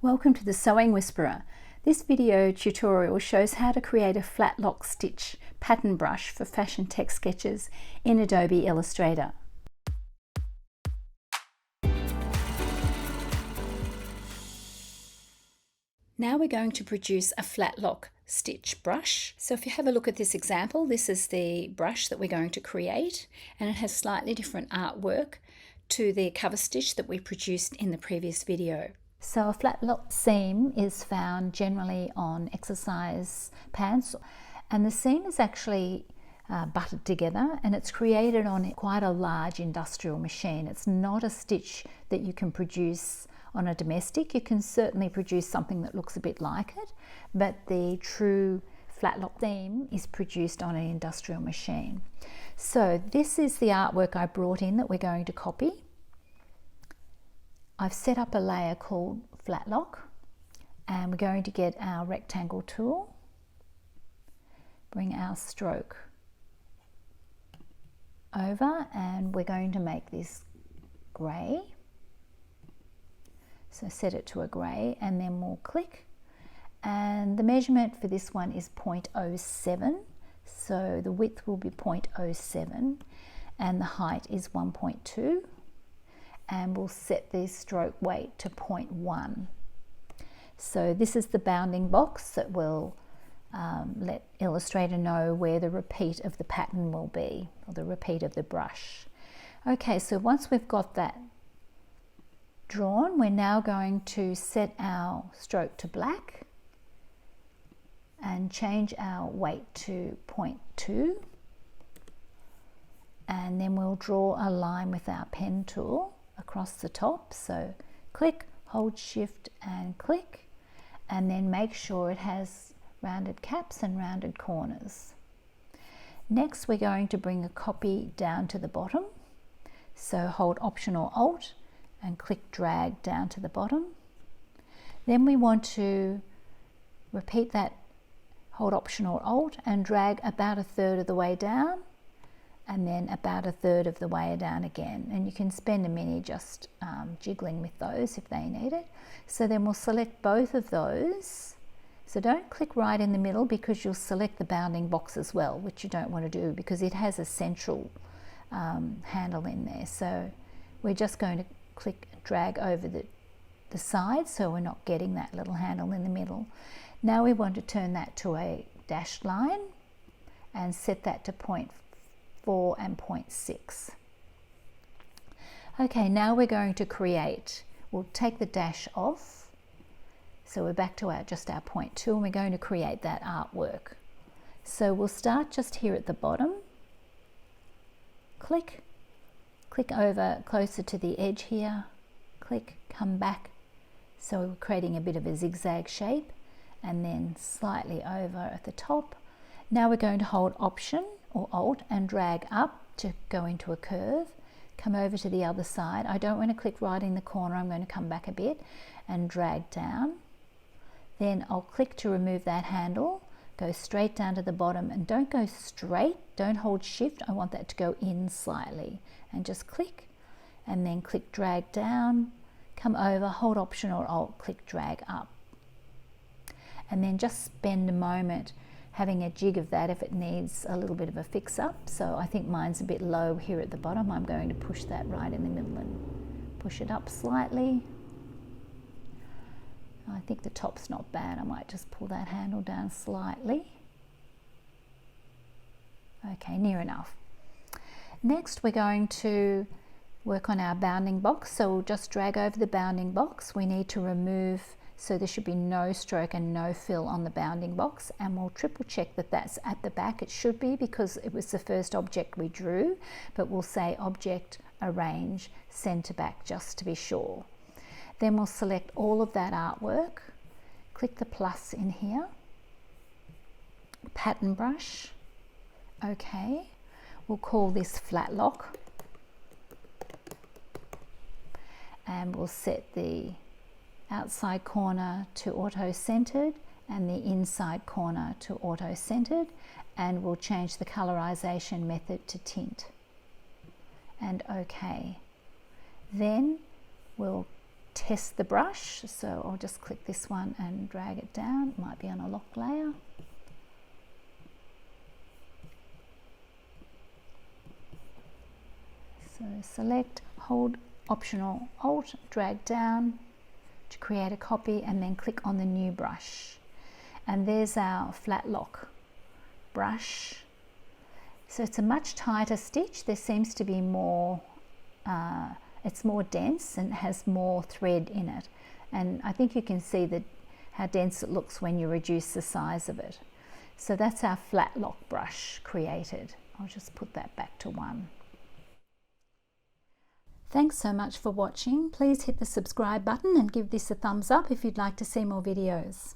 Welcome to the Sewing Whisperer. This video tutorial shows how to create a flat lock stitch pattern brush for fashion text sketches in Adobe Illustrator. Now we're going to produce a flat lock stitch brush. So if you have a look at this example, this is the brush that we're going to create, and it has slightly different artwork to the cover stitch that we produced in the previous video. So a flat lock seam is found generally on exercise pants, and the seam is actually butted together, and it's created on quite a large industrial machine. It's not a stitch that you can produce on a domestic. You can certainly produce something that looks a bit like it, but the true flat lock seam is produced on an industrial machine. So this is the artwork I brought in that we're going to copy. I've set up a layer called flat lock, and we're going to get our rectangle tool, bring our stroke over, and we're going to make this grey. So set it to a grey, and then we'll click, and the measurement for this one is 0.07, so the width will be 0.07 and the height is 1.2. And we'll set the stroke weight to 0.1. So this is the bounding box that will let Illustrator know where the repeat of the pattern will be, or the repeat of the brush. Okay, so once we've got that drawn, we're now going to set our stroke to black and change our weight to 0.2. And then we'll draw a line with our pen tool across the top. So click, hold shift and click, and then make sure it has rounded caps and rounded corners. Next we're going to bring a copy down to the bottom, so hold Option or Alt and click drag down to the bottom. Then we want to repeat that, hold Option or Alt and drag about 1/3 of the way down, and then about 1/3 of the way down again, and you can spend a minute just jiggling with those if they need it. So then we'll select both of those, so don't click right in the middle because you'll select the bounding box as well, which you don't want to do because it has a central handle in there. So we're just going to click and drag over the side so we're not getting that little handle in the middle. Now we want to turn that to a dashed line and set that to 0.4 and 0.6. Okay, now we're going to create, we'll take the dash off, so we're back to just our 0.2, and we're going to create that artwork. So we'll start just here at the bottom, click over closer to the edge here, click, come back, so we're creating a bit of a zigzag shape, and then slightly over at the top. Now we're going to hold Option or Alt and drag up to go into a curve, come over to the other side. I don't want to click right in the corner, I'm going to come back a bit and drag down. Then I'll click to remove that handle, go straight down to the bottom, and don't go straight, don't hold shift, I want that to go in slightly, and just click, and then click drag down, come over, hold Option or Alt, click drag up, and then just spend a moment having a jig of that if it needs a little bit of a fix up. So I think mine's a bit low here at the bottom. I'm going to push that right in the middle and push it up slightly. I think the top's not bad. I might just pull that handle down slightly. Okay, near enough. Next we're going to work on our bounding box. So we'll just drag over the bounding box. We need to remove, so there should be no stroke and no fill on the bounding box, and we'll triple check that that's at the back. It should be because it was the first object we drew, but we'll say Object, Arrange, Send to Back just to be sure. Then we'll select all of that artwork, click the plus in here, pattern brush, okay, we'll call this flat lock, and we'll set the outside corner to auto-centered and the inside corner to auto-centered, and we'll change the colorization method to tint, and okay. Then we'll test the brush, so I'll just click this one and drag it down. It might be on a lock layer. So select, hold Optional Alt, drag down to create a copy, and then click on the new brush. And there's our flat lock brush. So it's a much tighter stitch. There seems to be more, it's more dense and has more thread in it. And I think you can see that how dense it looks when you reduce the size of it. So that's our flat lock brush created. I'll just put that back to 1. Thanks so much for watching. Please hit the subscribe button and give this a thumbs up if you'd like to see more videos.